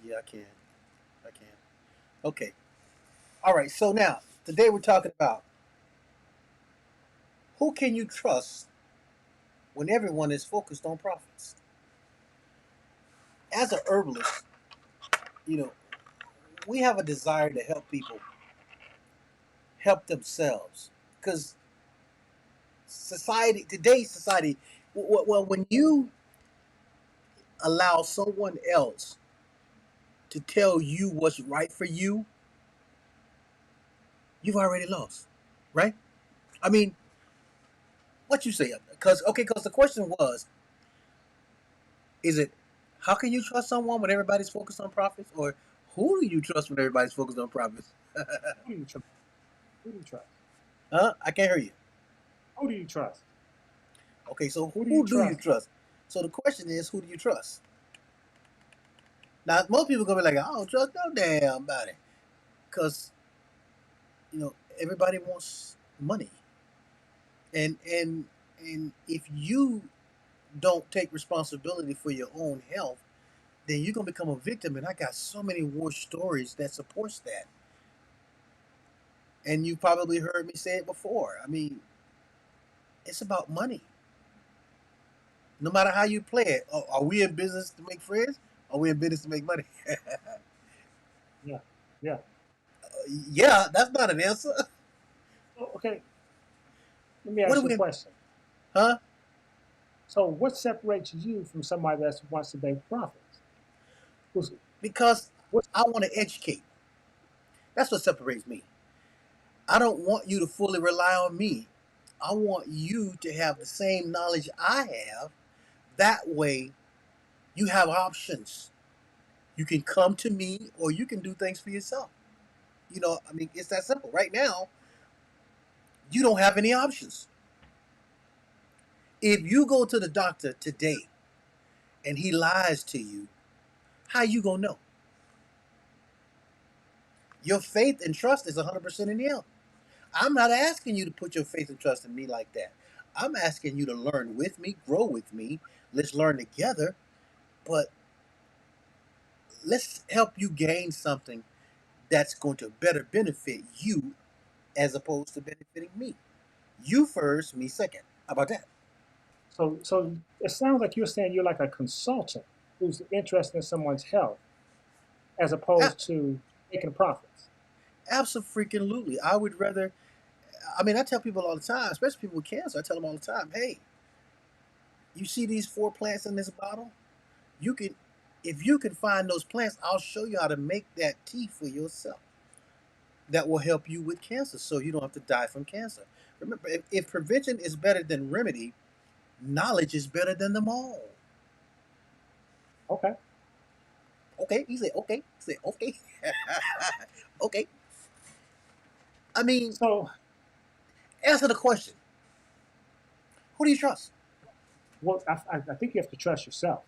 Yeah, I can. I can. Okay. All right. So now, today we're talking about who can you trust when everyone is focused on profits. As a herbalist, you know, we have a desire to help people help themselves because today's society, well, when you allow someone else to tell you what's right for you, you've already lost, right? I mean, what you say? Because the question was, is it how can you trust someone when everybody's focused on profits, or who do you trust when everybody's focused on profits? Who do you trust? Who do you trust? Huh? I can't hear you. Who do you trust? Okay, so Who do you who do you trust? trust? So the question is, who do you trust? Now, most people gonna be like, I don't trust no damn body, because everybody wants money, and if you don't take responsibility for your own health, then you're gonna become a victim. And I got so many war stories that supports that. And you probably heard me say it before. I mean, it's about money. No matter how you play it, are we in business to make friends? Are we in business to make money? Yeah, yeah. Yeah, that's not an answer. So, okay, let me What are ask you a we? question. Huh? So, what separates you from somebody that wants to make profits? Who's, Because what's, I want to educate. That's what separates me. I don't want you to fully rely on me. I want you to have the same knowledge I have. That way, you have options. You can come to me, or you can do things for yourself. I mean, it's that simple. Right now, you don't have any options. If you go to the doctor today and he lies to you, how you gonna know? Your faith and trust is 100% in him. I'm not asking you to put your faith and trust in me like that. I'm asking you to learn with me, grow with me. Let's learn together, but let's help you gain something that's going to better benefit you as opposed to benefiting me. You first, me second. How about that? so it sounds like you're saying you're like a consultant who's interested in someone's health as A- opposed to making profits. Absolutely. I would rather. I mean, I tell people all the time, especially people with cancer. I tell them all the time, hey, you see these four plants in this bottle? You can, if you can find those plants, I'll show you how to make that tea for yourself. That will help you with cancer, so you don't have to die from cancer. Remember, if prevention is better than remedy, knowledge is better than them all. Okay. Okay, he said okay. He said okay. Okay. I mean, So, answer the question. Who do you trust? well, I think you have to trust yourself.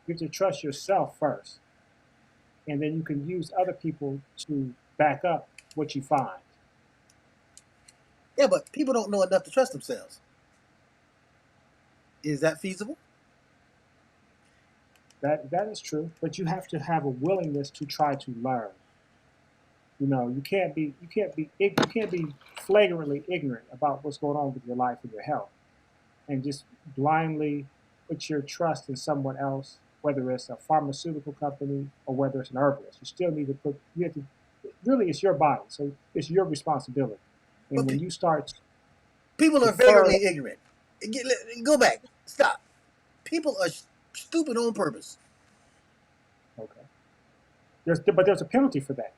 You have to trust yourself first, and then you can use other people to back up what you find. Yeah, but people don't know enough to trust themselves. Is that feasible? That is true, but you have to have a willingness to try to learn. You know, you can't be flagrantly ignorant about what's going on with your life and your health, and just blindly put your trust in someone else, whether it's a pharmaceutical company or whether it's an herbalist. You still need to put you have to really it's your body, so it's your responsibility. And But when you start people to are defer, vagrantly ignorant. Go back. Stop. People are stupid on purpose. okay, there's a penalty for that.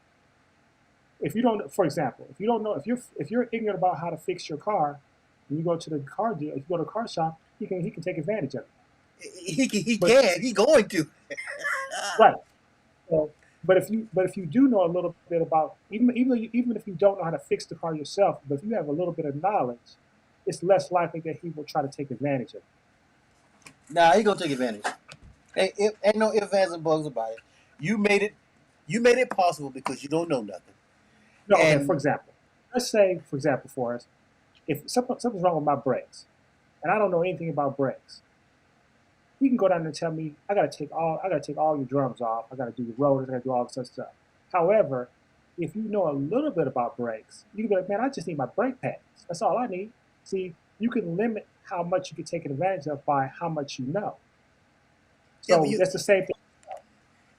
If you don't, for example, if you don't know if you're ignorant about how to fix your car, and you go to the car deal, if you go to a car shop, he can take advantage of it. He But can. He going to. right, so, but if you do know a little bit about even if you don't know how to fix the car yourself, but if you have a little bit of knowledge, it's less likely that he will try to take advantage of it. Nah, he gonna take advantage. Ain't no ifs, ands, and bugs about it. You made it. You made it possible because you don't know nothing. No, okay. For And example, let's say, for example, for us, if something's wrong with my brakes, and I don't know anything about brakes, You can go down there and tell me I gotta take all your drums off. I gotta do the rotors. I gotta do all this other stuff. However, if you know a little bit about brakes, you can be like, man, I just need my brake pads. That's all I need. See, you can limit how much you can take advantage of by how much you know. Yeah, but So that's the same thing.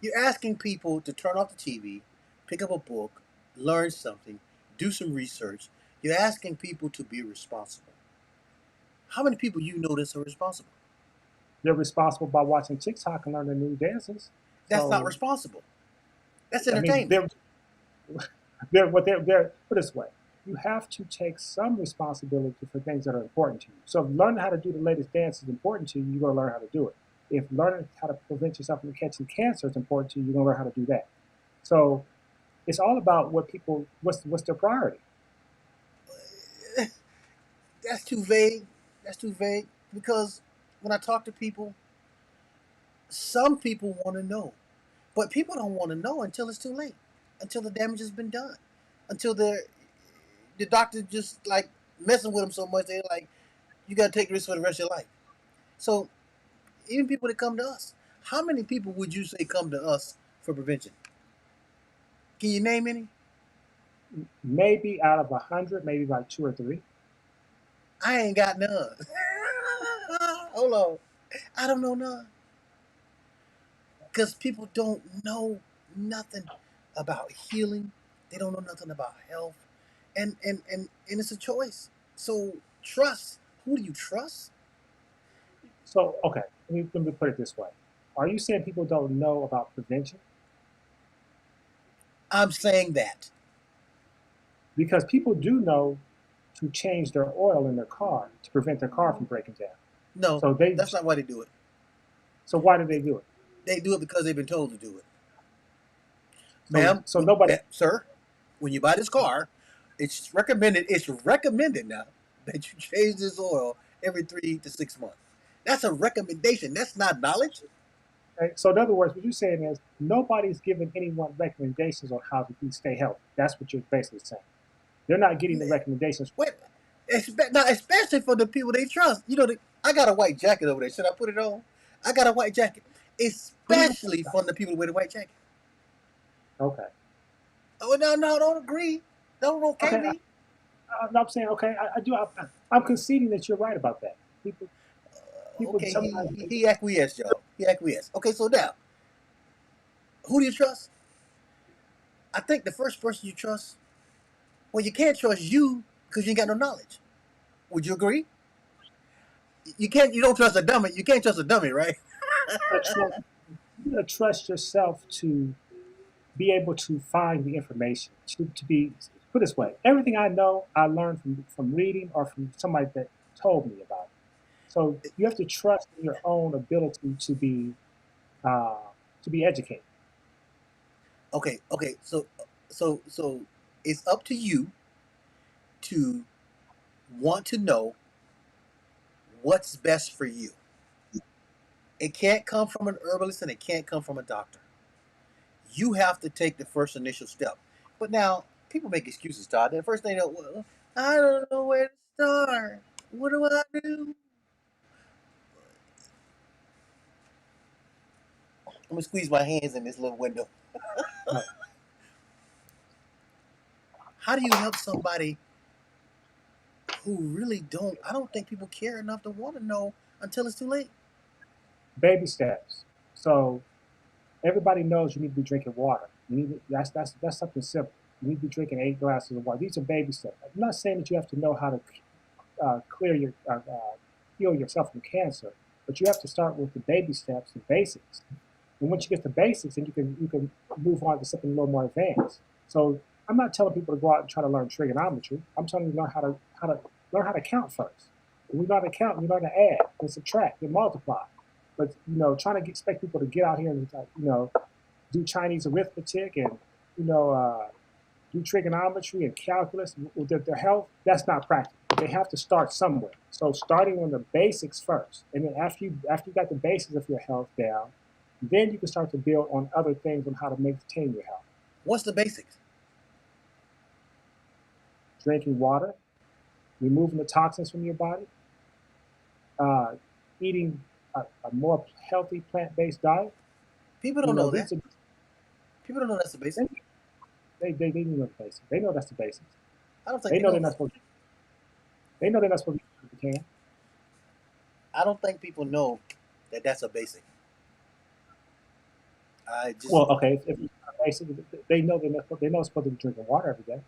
you're asking people to turn off the TV, pick up a book, learn something, do some research. You're asking people to be responsible. How many people you know that's are responsible? They're responsible by watching TikTok and learning new dances. That's not So responsible. That's I mean, entertainment. they're put this way. You have to take some responsibility for things that are important to you. So if learning how to do the latest dance is important to you, you're gonna learn how to do it. If learning how to prevent yourself from catching cancer is important to you, you're gonna learn how to do that. So it's all about what's their priority. That's too vague. That's too vague because when I talk to people, some people want to know, but people don't want to know until it's too late, until the damage has been done, until the doctor just like messing with them so much they're like, you got to take risks for the rest of your life. So even people that come to us, how many people would you say come to us for prevention? Can you name any? Maybe out of 100, maybe like two or three. I ain't got none. Hold on, I don't know none because people don't know nothing about healing. They don't know nothing about health, and it's a choice. So trust. Who do you trust? So okay, let me put it this way: are you saying people don't know about prevention? I'm saying that. Because people do know to change their oil in their car to prevent their car from breaking down. No, So they that's not why they do it. so why do they do it? They do it because they've been told to do it. So Ma'am, so nobody. sir, when you buy this car, it's recommended. It's recommended now that you change this oil every 3 to 6 months. That's a recommendation. That's not knowledge. Okay? So in other words, what you're saying is nobody's giving anyone recommendations on how to stay healthy. That's what you're basically saying. They're not getting the recommendations. Wait, now especially for the people they trust. I got a white jacket over there. Should I put it on? I got a white jacket, Put it especially on. from the people that wear the white jacket. Okay. Oh no, no, don't agree. Don't okay Okay. me. I'm saying okay. I do. I'm conceding that you're right about that. People Okay, sometimes. he acquiesced, y'all. He acquiesced. Okay, so now, who do you trust? I think the first person you trust, well, you can't trust you because you ain't got no knowledge. Would you agree? You can't. You don't trust a dummy. You can't trust a dummy, right? Trust, you gotta trust yourself to be able to find the information, to be put this way, everything I know I learned from reading or from somebody that told me about it. So you have to trust in your own ability uh, to be educated. Okay, okay. So it's up to you to want to know what's best for you. It can't come from an herbalist and it can't come from a doctor. You have to take the first initial step. But now people make excuses, Todd. The first thing they know, well, I don't know where to start. What do I do? I'm gonna squeeze my hands in this little window. Right. How do you help somebody who really don't? I don't think people care enough to want to know until it's too late. Baby steps. So everybody knows you need to be drinking water. That's something simple. You need to be drinking 8 glasses of water. These are baby steps. I'm not saying that you have to know how to clear your heal yourself from cancer, but you have to start with the baby steps, the basics. And once you get the basics, then you can move on to something a little more advanced. So I'm not telling people to go out and try to learn trigonometry. I'm telling you to learn how to count first. When we learn how to count, we learn to add and subtract and multiply. But trying to expect people to get out here and do Chinese arithmetic and you know do trigonometry and calculus with their health, that's not practical. They have to start somewhere. So starting on the basics first, and then after you got the basics of your health down, then you can start to build on other things on how to maintain your health. What's the basics? Drinking water, removing the toxins from your body, uh, eating a more healthy plant-based diet, People don't know that. these are People don't know that's the basic. they know the basics. They know that's the basics. I don't think They they know know they're not that. supposed. They know they're not supposed to eat the can. I don't think people know that that's a basic. I just Well, okay, if it's not basic, they know they know they're supposed to be drinking water every day.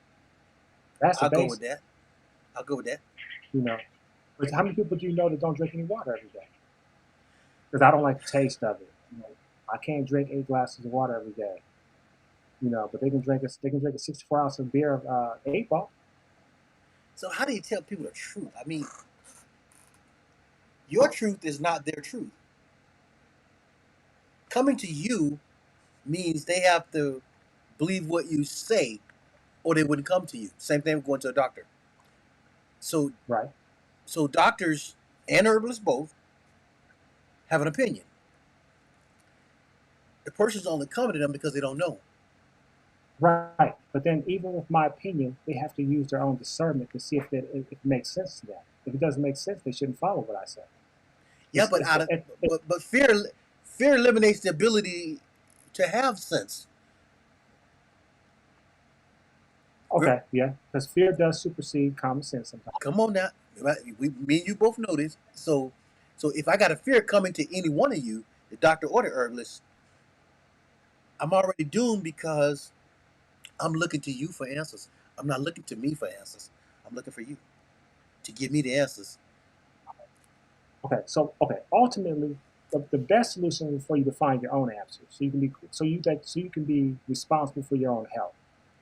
That's a I'll go with basic, that. I'll go with that. you know. But how many people do you know that don't drink any water every day? Because I don't like the taste of it. I can't drink 8 glasses of water every day. But they can drink a 64 ounce of beer of 8 ball. So how do you tell people the truth? I mean, your truth is not their truth. Coming to you means they have to believe what you say, or they wouldn't come to you. Same thing with going to a doctor. So, Right, so doctors and herbalists both have an opinion. The person's only coming to them because they don't know. right. But then even with my opinion, they have to use their own discernment to see if it makes sense to them. If it doesn't make sense, they shouldn't follow what I say. Yeah, but It's out of but fear eliminates the ability to have sense. okay, yeah, because fear does supersede common sense sometimes. Come on now, me and you both know this. So if I got a fear coming to any one of you, the doctor or the herbalist, I'm already doomed because I'm looking to you for answers. I'm not looking to me for answers. I'm looking for you to give me the answers. Okay, ultimately, the best solution is for you to find your own answers, so you can be responsible for your own health.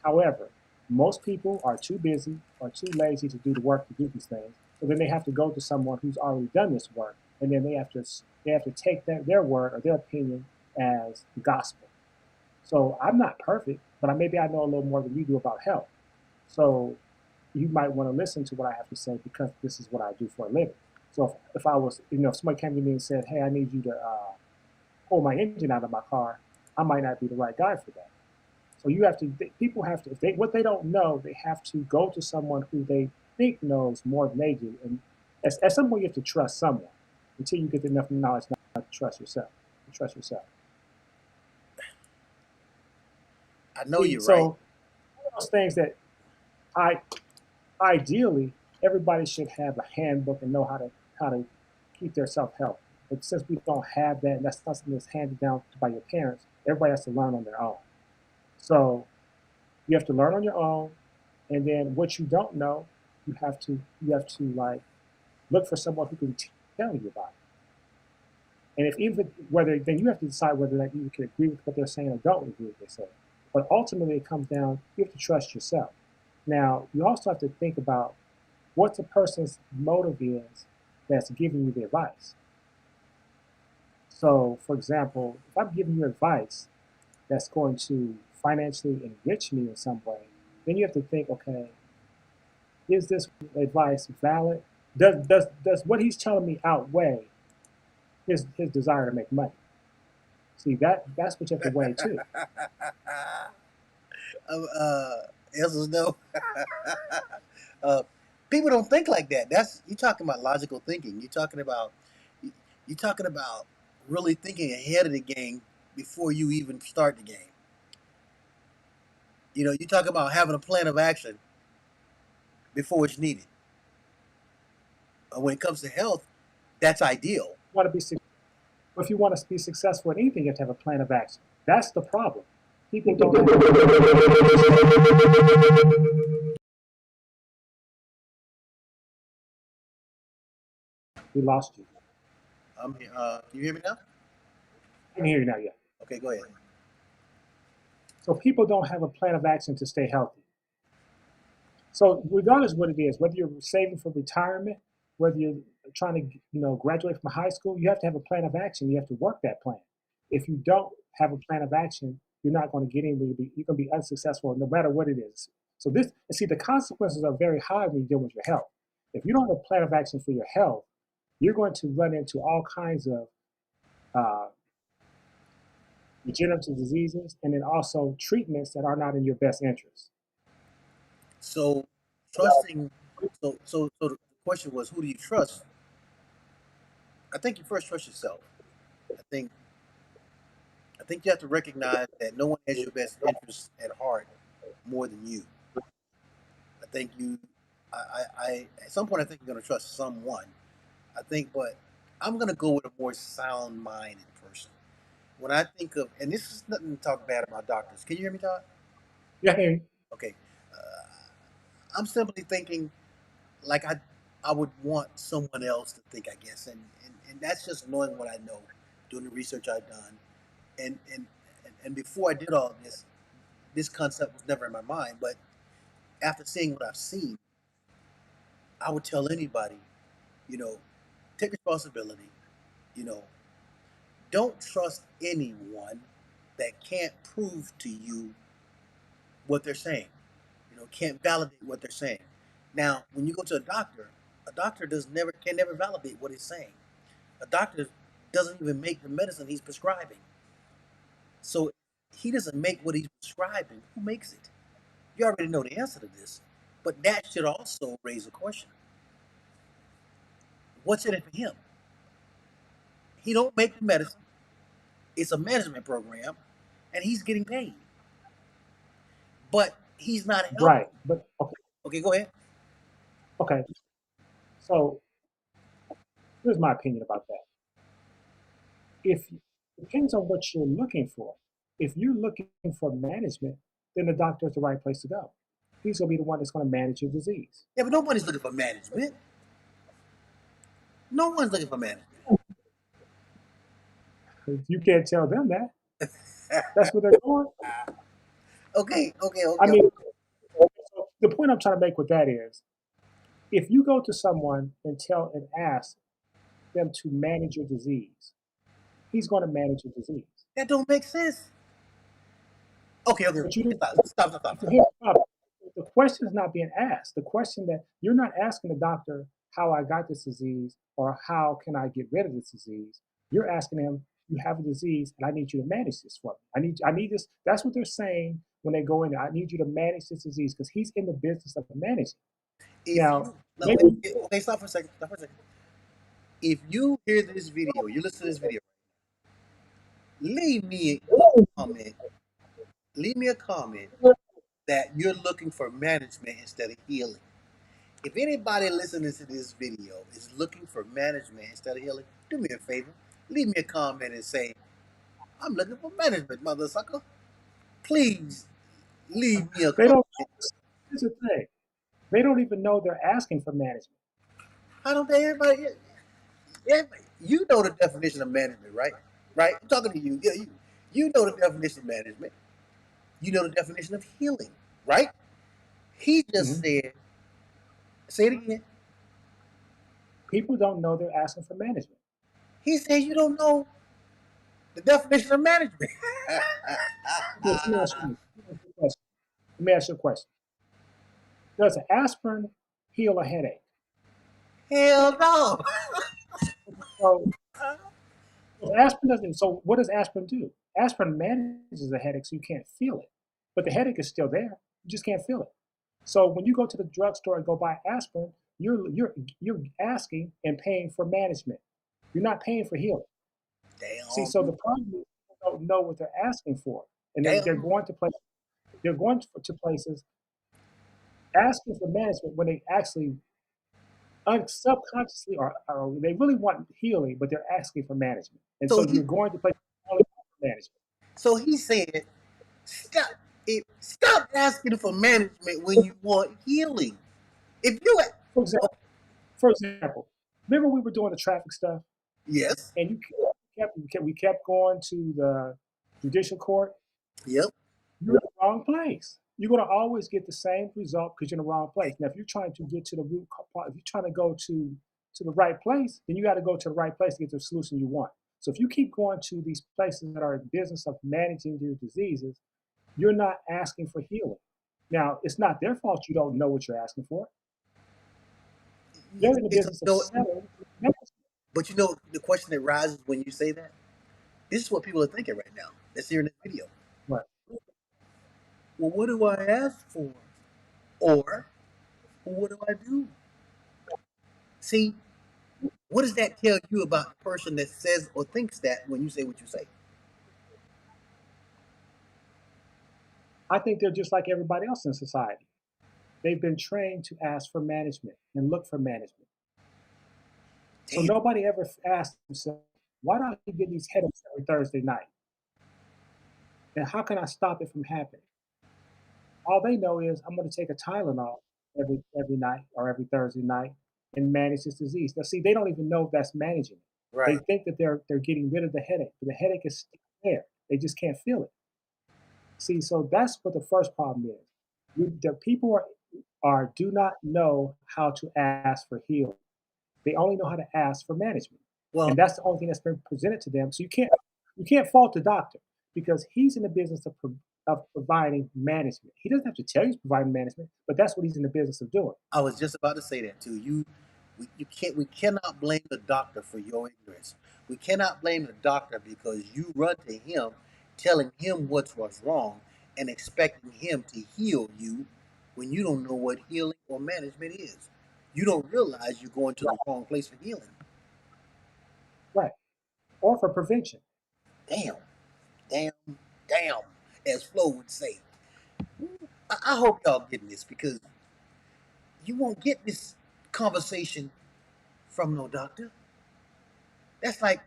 However, most people are too busy or too lazy to do the work to do these things. So then they have to go to someone who's already done this work, and then they have to take their word or their opinion as gospel. So I'm not perfect, but maybe I know a little more than you do about health. So you might want to listen to what I have to say because this is what I do for a living. So if I was, if somebody came to me and said, "Hey, I need you to pull my engine out of my car," I might not be the right guy for that. So people have to, if they what they don't know, they have to go to someone who they think knows more than they do. And at some point, you have to trust someone until you get enough knowledge not to trust yourself. To trust yourself. I know See, you're right. so one of those things that I ideally, everybody should have a handbook and know how to keep their self health. But since we don't have that, and that's not something that's handed down by your parents, everybody has to learn on their own. So you have to learn on your own, and then what you don't know, you have to like look for someone who can tell you about it. And if even whether then you have to decide whether that you can agree with what they're saying or don't agree with what they're saying. But ultimately, it comes down you have to trust yourself. Now, you also have to think about what the person's motive is that's giving you the advice. So, for example, if I'm giving you advice that's going to financially enrich me in some way, then you have to think, okay, is this advice valid? Does what he's telling me outweigh his desire to make money? See, that's what you have to weigh too. uh, answers no. uh, People don't think like that. That's you're talking about logical thinking. You're talking about really thinking ahead of the game before you even start the game. You talk about having a plan of action before it's needed. When it comes to health, that's ideal. Want to be if you want to be successful in anything, you have to have a plan of action. That's the problem. People don't have a plan of action. We lost you. I'm here. Can you hear me now? I can hear you now. Yeah. Okay, go ahead. So people don't have a plan of action to stay healthy. So regardless of what it is, whether you're saving for retirement, whether you're trying to graduate from high school, you have to have a plan of action. You have to work that plan. If you don't have a plan of action, you're not going to get anywhere. You're going to be unsuccessful no matter what it is. So the consequences are very high when you deal with your health. If you don't have a plan of action for your health, you're going to run into all kinds of uh, degenerative diseases and then also treatments that are not in your best interest. So, trusting. So the question was, who do you trust? I think you first trust yourself. I think I think you have to recognize that no one has your best interests at heart more than you. I think you, at some point, I think you're going to trust someone. I think, but I'm going to go with a more sound-minded person. When I think of, and this is nothing to talk bad about doctors. Can you hear me, Todd? Yeah. Okay. I'm simply thinking like I would want someone else to think, I guess, and that's just knowing what I know, doing the research I've done, and and and before I did all of this, this concept was never in my mind. But after seeing what I've seen, I would tell anybody, you know, take responsibility. You know, don't trust anyone that can't prove to you what they're saying. You know, can't validate what they're saying. Now, when you go to a doctor does never can never validate what he's saying. A doctor doesn't even make the medicine he's prescribing. So he doesn't make what he's prescribing. Who makes it? You already know the answer to this, but that should also raise a question. What's in it for him? He don't make the medicine. It's a management program, and he's getting paid. But he's not helping. Right. But okay. Okay, go ahead. Okay. So here's my opinion about that. If depends on what you're looking for. If you're looking for management, then the doctor is the right place to go. He's going to be the one that's going to manage your disease. Yeah, but nobody's looking for management. No one's looking for management. You can't tell them that. That's what they're doing. Okay, okay, I okay. mean, so the point I'm trying to make with that is, if you go to someone and tell and ask them to manage your disease, he's going to manage your disease. That don't make sense. Okay, okay. But you Okay, do. stop. So here's the problem. The question is not being asked. The question that you're not asking the doctor how I got this disease or how can I get rid of this disease. You're asking him, you have a disease and I need you to manage this for me. I need this. That's what they're saying when they go in there. I need you to manage this disease because he's in the business of managing. If Now, you no, maybe okay, stop for a second. Stop for a second. If you hear this video, you listen to this video, leave me a comment. Leave me a comment that you're looking for management instead of healing. If anybody listening to this video is looking for management instead of healing, do me a favor. Leave me a comment and say, I'm looking for management, mother sucker. Please leave me a they comment. don't. Here's the thing. They don't even know they're asking for management. How don't they everybody, you know the definition of management, right? Right? I'm talking to you. Yeah, you know the definition of management. You know the definition of healing, right? He just Mhm. said, say it again. People don't know they're asking for management. He said you don't know the definition of management. Okay, let me ask you, let me ask you a question. Let me ask you a question. Does aspirin heal a headache? Hell no. So, so aspirin doesn't. So what does aspirin do? Aspirin manages the headache so you can't feel it, but the headache is still there. You just can't feel it. So when you go to the drugstore and go buy aspirin, you're asking and paying for management. You're not paying for healing. See, Damn. so the problem is people don't know what they're asking for, and they're Damn. going to places. They're going to places asking for management when they actually subconsciously or they really want healing, but they're asking for management. And So so you're he going to places only for management. so he said, stop stop asking for management when you want healing. If you For oh, example, for example, remember we were doing the traffic stuff, yes, and we kept going to the judicial court. yep, You're in the wrong place. You're going to always get the same result because you're in the wrong place. Now, if you're trying to get to the root cause, if you're trying to go to the right place, then you got to go to the right place to get the solution you want. So if you keep going to these places that are in business of managing your diseases, you're not asking for healing. Now, it's not their fault you don't know what you're asking for. They're in the it's, business of selling medicine. but you know the question that rises when you say that. This is what people are thinking right now. That's here in this video. Right. Well, what do I ask for? Or what do I do? See, What does that tell you about the person that says or thinks that when you say what you say? I think they're just like everybody else in society. They've been trained to ask for management and look for management. So Damn. nobody ever asked themselves, why do I keep getting these headaches every Thursday night? And how can I stop it from happening? All they know is I'm going to take a Tylenol every night or every Thursday night and manage this disease. Now, see, they don't even know if that's managing it. They Right. think that they're getting rid of the headache, but the headache is still there. They just can't feel it. See, so that's what the first problem is. The people are do not know how to ask for healing. They only know how to ask for management, Well, and that's the only thing that's been presented to them. So you can't fault the doctor because he's in the business of providing management. He doesn't have to tell you he's providing management, but that's what he's in the business of doing. I was just about to say that too. We cannot blame the doctor for your ignorance. We cannot blame the doctor because you run to him, telling him what's wrong, and expecting him to heal you when you don't know what healing or management is. You don't realize you're going to the Right, wrong place for healing. right. Or for prevention. Damn, damn, damn, as Flo would say. I hope y'all getting this because you won't get this conversation from no doctor. That's like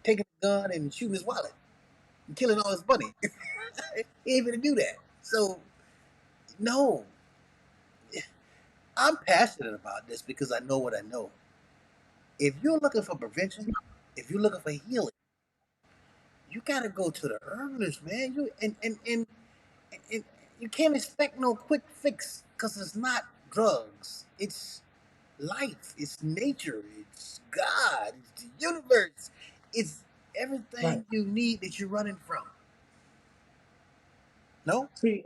taking a gun and shooting his wallet and killing all his money. He ain't gonna do that. So no, I'm passionate about this because I know what I know. If you're looking for prevention, if you're looking for healing, you gotta go to the herbalist, man. And you can't expect no quick fix because it's not drugs. It's life. It's nature. It's God. It's the universe. It's Right. everything you need that you're running from. No? See,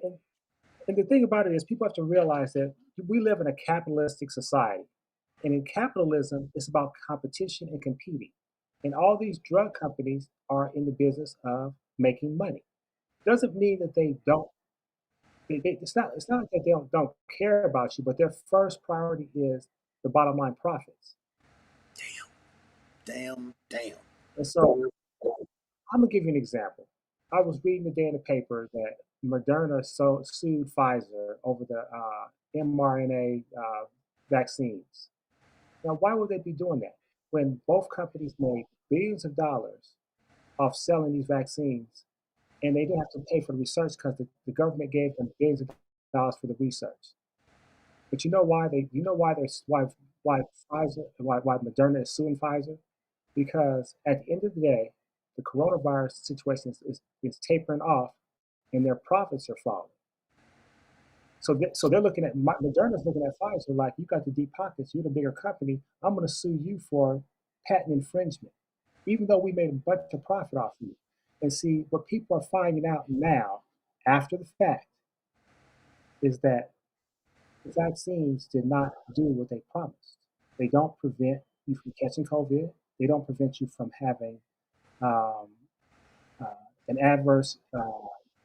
and the thing about it is people have to realize that we live in a capitalistic society. And in capitalism, it's about competition and competing. And all these drug companies are in the business of making money. Doesn't mean that they don't. It's not that they don't care about you, but their first priority is the bottom line profits. Damn, damn. And so I'm gonna give you an example. I was reading today in the paper that Moderna sued Pfizer over the mRNA vaccines. Now, why would they be doing that when both companies made billions of dollars off selling these vaccines and they didn't have to pay for the research because the government gave them billions of dollars for the research? But why Pfizer why Moderna is suing Pfizer? Because at the end of the day, the coronavirus situation is tapering off and their profits are falling. So they're looking at Moderna's looking at Pfizer like you got the deep pockets, you're the bigger company. I'm going to sue you for patent infringement, even though we made a bunch of profit off you. And see what people are finding out now, after the fact, is that the vaccines did not do what they promised. They don't prevent you from catching COVID. They don't prevent you from having um, uh, an adverse.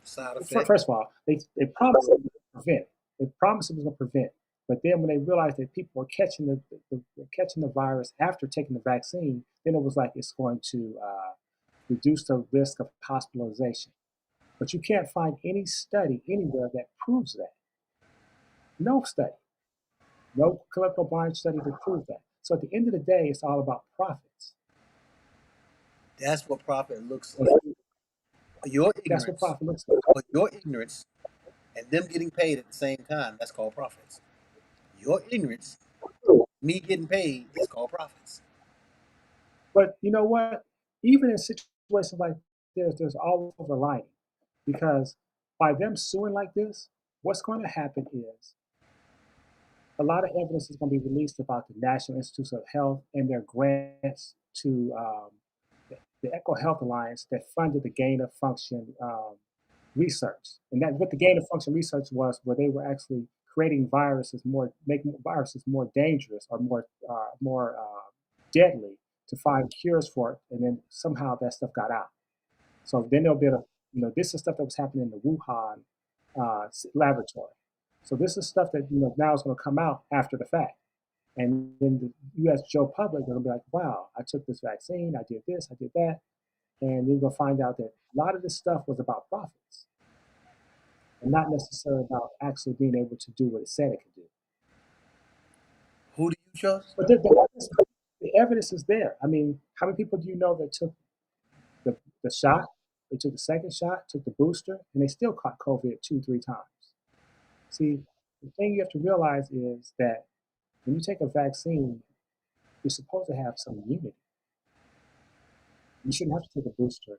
Side effect. First of all, they promised it would prevent. They promised it was going to prevent. But then when they realized that people were catching the virus after taking the vaccine, then it was like it's going to reduce the risk of hospitalization. But you can't find any study anywhere that proves that. No study, no clinical blind study to prove that. So at the end of the day, it's all about profits. That's what profit looks like. And Your that's what ignorance, profit looks like. but your ignorance and them getting paid at the same time, that's called profits. Your ignorance, me getting paid, is called profits. But you know what? Even in situations like this, there's always a lining because by them suing like this, what's going to happen is a lot of evidence is going to be released about the National Institutes of Health and their grants to the Eco Health Alliance that funded the gain of function research. And that what the gain of function research was, where they were actually creating viruses making viruses more dangerous or more deadly to find cures for it, and then somehow that stuff got out. So then they'll be able to, this is stuff that was happening in the Wuhan laboratory. So this is stuff that now is going to come out after the fact. And then the U.S. Joe public are gonna be like, wow, I took this vaccine, I did this, I did that, and you're gonna find out that a lot of this stuff was about profits and not necessarily about actually being able to do what it said it could do. Who do you trust? But the evidence is there. I mean, how many people do you know that took the shot? They took the second shot, took the booster, and they still caught COVID 2, 3 times. See, the thing you have to realize is that when you take a vaccine, you're supposed to have some immunity. You shouldn't have to take a booster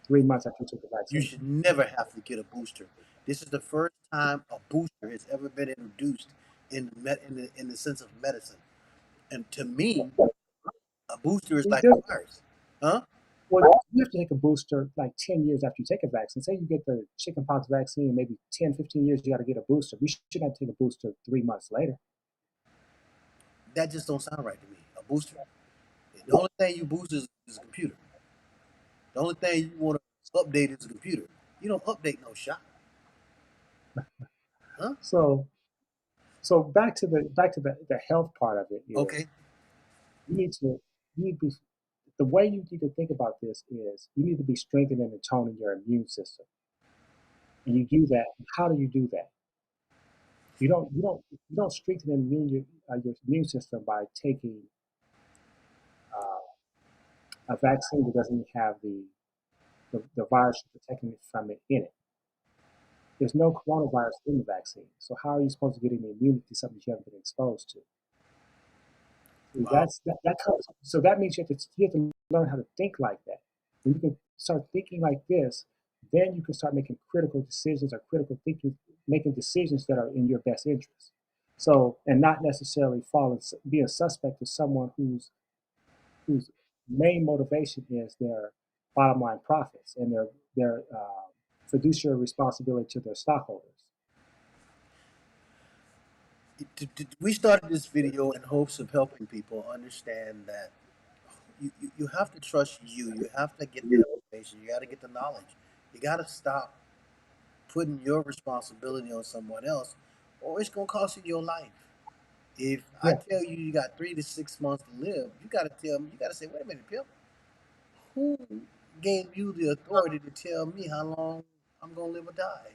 3 months after you took the You vaccine. should never have to get a booster. This is the first time a booster has ever been introduced in the sense of medicine. And to me, a booster is See, like a virus. Huh? well, you have to take a booster like 10 years after you take a vaccine. Say you get the chickenpox vaccine, maybe 10, 15 years, you got to get a booster. You shouldn't have to take a booster 3 months later. That just don't sound right to me. A booster. The only thing you boost is a computer. The only thing you want to update is a computer. You don't update no shot. Huh? So, so back to the health part of it is Okay. you need to you need to be, the way you need to think about this is you need to be strengthening and toning your immune system, and you do that. How do you do that? You don't strengthen and your immune system by taking a vaccine that doesn't have the virus protecting it from it in it. There's no coronavirus in the vaccine, so how are you supposed to get any immunity to something you haven't been exposed to? See, Wow. that comes. So that means you have to learn how to think like that. When you can start thinking like this, then you can start making critical decisions or critical thinking, making decisions that are in your best interest. So, and not necessarily be a suspect of someone whose main motivation is their bottom line profits and their fiduciary responsibility to their stockholders. We started this video in hopes of helping people understand that you have to trust you. You have to get the information. You got to get the knowledge. You got to stop putting your responsibility on someone else, or it's going to cost you your life. If I Yeah, tell you you got 3 to 6 months to live, you got to tell me, you got to say, wait a minute, Pip, who gave you the authority to tell me how long I'm going to live or die?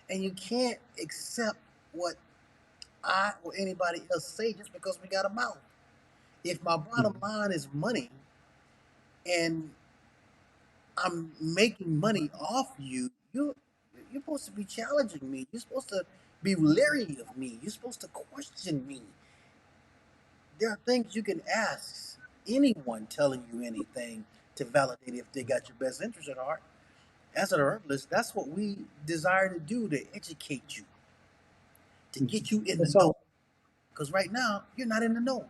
And you can't accept what I or anybody else say just because we got a mouth. If my bottom mhm. line is money and I'm making money off you, you're supposed to be challenging me. You're supposed to be leery of me. You're supposed to question me. There are things you can ask anyone telling you anything to validate if they got your best interest at heart. As an herbalist, that's what we desire to do, to educate you, to Mhm. get you in And the know. so, Because right now, you're not in the know.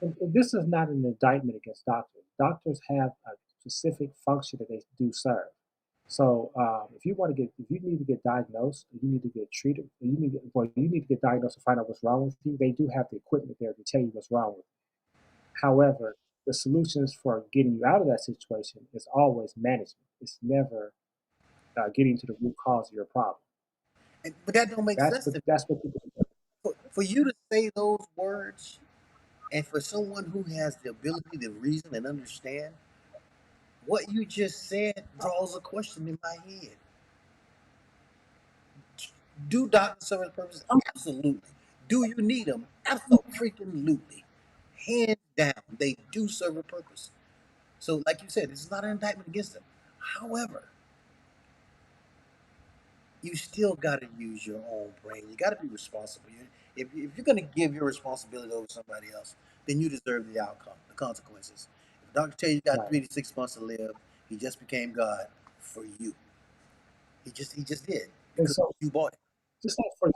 and this is not an indictment against doctors. Doctors have a specific function that they do serve. So, if you need to get diagnosed, you need to get treated, you need to get diagnosed to find out what's wrong with you. They do have the equipment there to tell you what's wrong with you. However, the solutions for getting you out of that situation is always management. It's never getting to the root cause of your problem. But that don't make That's sense what to me. that's what people. For you to say those words, and for someone who has the ability to reason and understand, what you just said draws a question in my head. Do doctors serve a purpose? Absolutely. Do you need them? Absolutely. Hands down, they do serve a purpose. So, like you said, this is not an indictment against them. However, you still got to use your own brain. You got to be responsible. If you're going to give your responsibility over somebody else, then you deserve the outcome, the consequences. If the doctor tell you got Right. 3 to 6 months to live, he just became God for you. He just did And because so, you bought it. just like for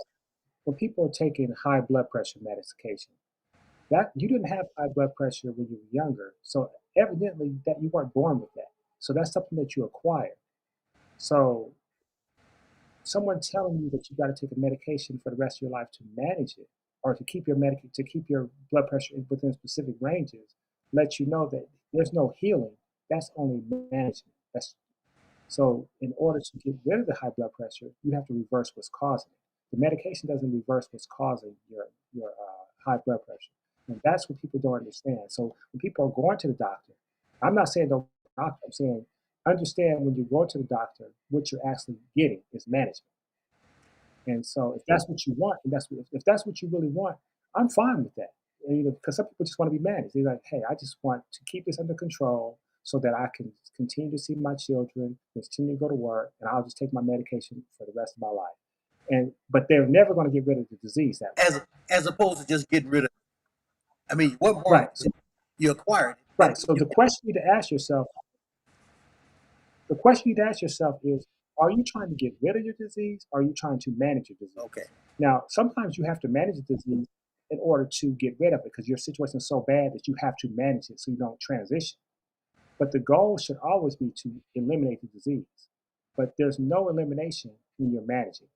when people are taking high blood pressure medication, that you didn't have high blood pressure when you were younger, so evidently that you weren't born with that. So that's something that you acquire. So someone telling you that you got to take a medication for the rest of your life to manage it, or to keep your blood pressure within specific ranges, lets you know that there's no healing. That's only management. That's So in order to get rid of the high blood pressure, you have to reverse what's causing it. The medication doesn't reverse what's causing your high blood pressure. And that's what people don't understand. So when people are going to the doctor, I'm not saying don't go to the doctor. I'm saying understand when you go to the doctor, what you're actually getting is management. And so if that's what you want, and if that's what you really want, I'm fine with that. And, because some people just want to be managed. They're like, hey, I just want to keep this under control so that I can continue to see my children, continue to go to work, and I'll just take my medication for the rest of my life. And but they're never going to get rid of the disease that way. As opposed to just getting rid of it. I mean, you weren't born Right. with it. You acquired it. That Right. means So you the question you need to ask yourself is, are you trying to get rid of your disease? Or are you trying to manage your disease? okay. Now, sometimes you have to manage the disease in order to get rid of it because your situation is so bad that you have to manage it so you don't transition. But the goal should always be to eliminate the disease. But there's no elimination when you're managing.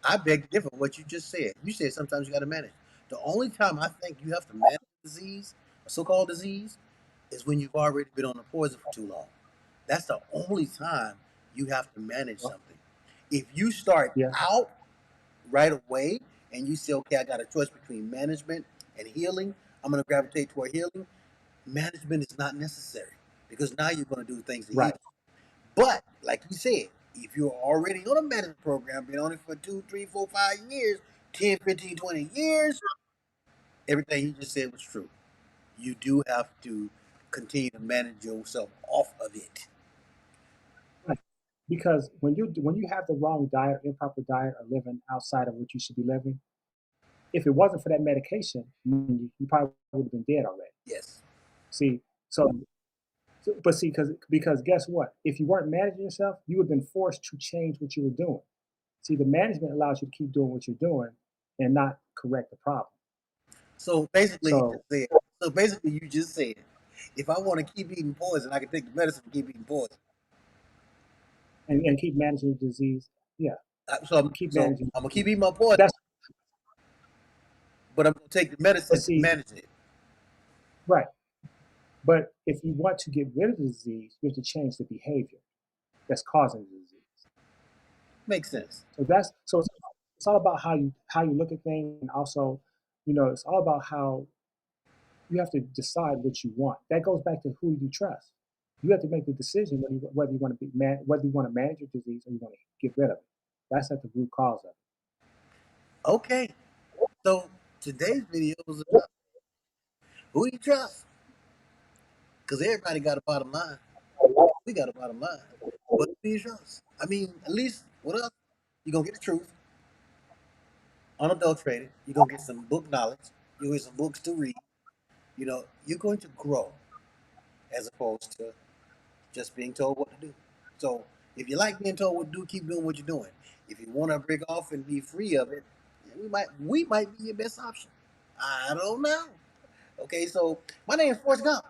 I beg to differ what you just said. You said sometimes you got to manage. The only time I think you have to manage disease, a so-called disease, is when you've already been on the poison for too long. That's the only time you have to manage Well, something. If you start yeah, out right away and you say, okay, I got a choice between management and healing, I'm going to gravitate toward healing. Management is not necessary because now you're going to do things to heal. right. But like you said, if you're already on a management program, been on it for 2, 3, 4, 5 years, 10, 15, 20 years, everything you just said was true. You do have to continue to manage yourself off of it. Right. Because when you have the wrong diet, improper diet, or living outside of what you should be living, if it wasn't for that medication, you probably would have been dead already. Yes. See, so but see, because guess what? If you weren't managing yourself, you would have been forced to change what you were doing. See, the management allows you to keep doing what you're doing and not correct the problem. So basically, he just So said. So basically, you just said, if I want to keep eating poison, I can take the medicine and keep eating poison. and keep managing the disease. Yeah, So I'm, keep so managing I'm gonna the keep disease. eating my poison, That's but I'm gonna take the but medicine to see, manage it. right. But if you want to get rid of the disease, you have to change the behavior that's causing the disease. Makes sense. So it's all about how you look at things, and also, it's all about how you have to decide what you want. That goes back to who you trust. You have to make the decision whether you want to whether you want to manage your disease or you want to get rid of it. That's at the root cause of Okay. So today's video was about who you trust, because everybody got a bottom line. it. We got a bottom line, but who do you trust? I mean, at least with us, you're gonna get the truth, unadulterated. You're gonna get some book knowledge. You get some books to read. You're going to grow as opposed to just being told what to do. So if you like being told what to do, keep doing what you're doing. If you want to break off and be free of it, we might be your best option. I don't know. Okay, so my name is Forrest Gump.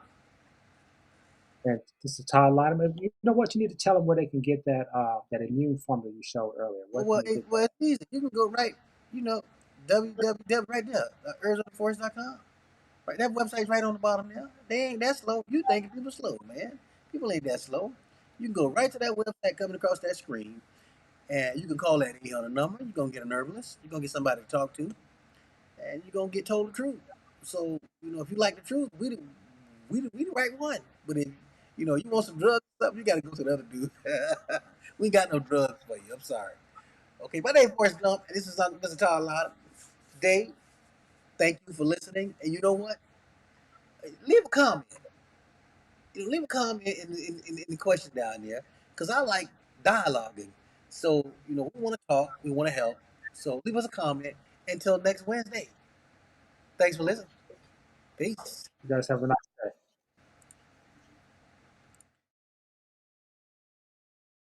And this is Todd Lyman. You know what? You need to tell them where they can get that immune formula you showed earlier. Where Well, can they get that? it's easy. You can go right, you know, www right there, ArizonaForest.com. Right, that website's right on the bottom there. They ain't that slow. You thinking people slow, man? People ain't that slow. You can go right to that website coming across that screen, and you can call that 800 number. You're gonna get an herbalist. You're gonna get somebody to talk to, and you're gonna get told the truth. So if you like the truth, we the right one. But if you want some drugs or something, you gotta go to the other dude. We ain't got no drugs for you. I'm sorry. Okay, my name is Forrest Gump, and this is Mr. Todd Loud. Dave, thank you for listening. And you know what? Leave a comment. Leave a comment in the question down there, because I like dialoguing. So we want to talk, we want to help. So leave us a comment. Until next Wednesday. Thanks for listening. Peace. You guys have a nice day.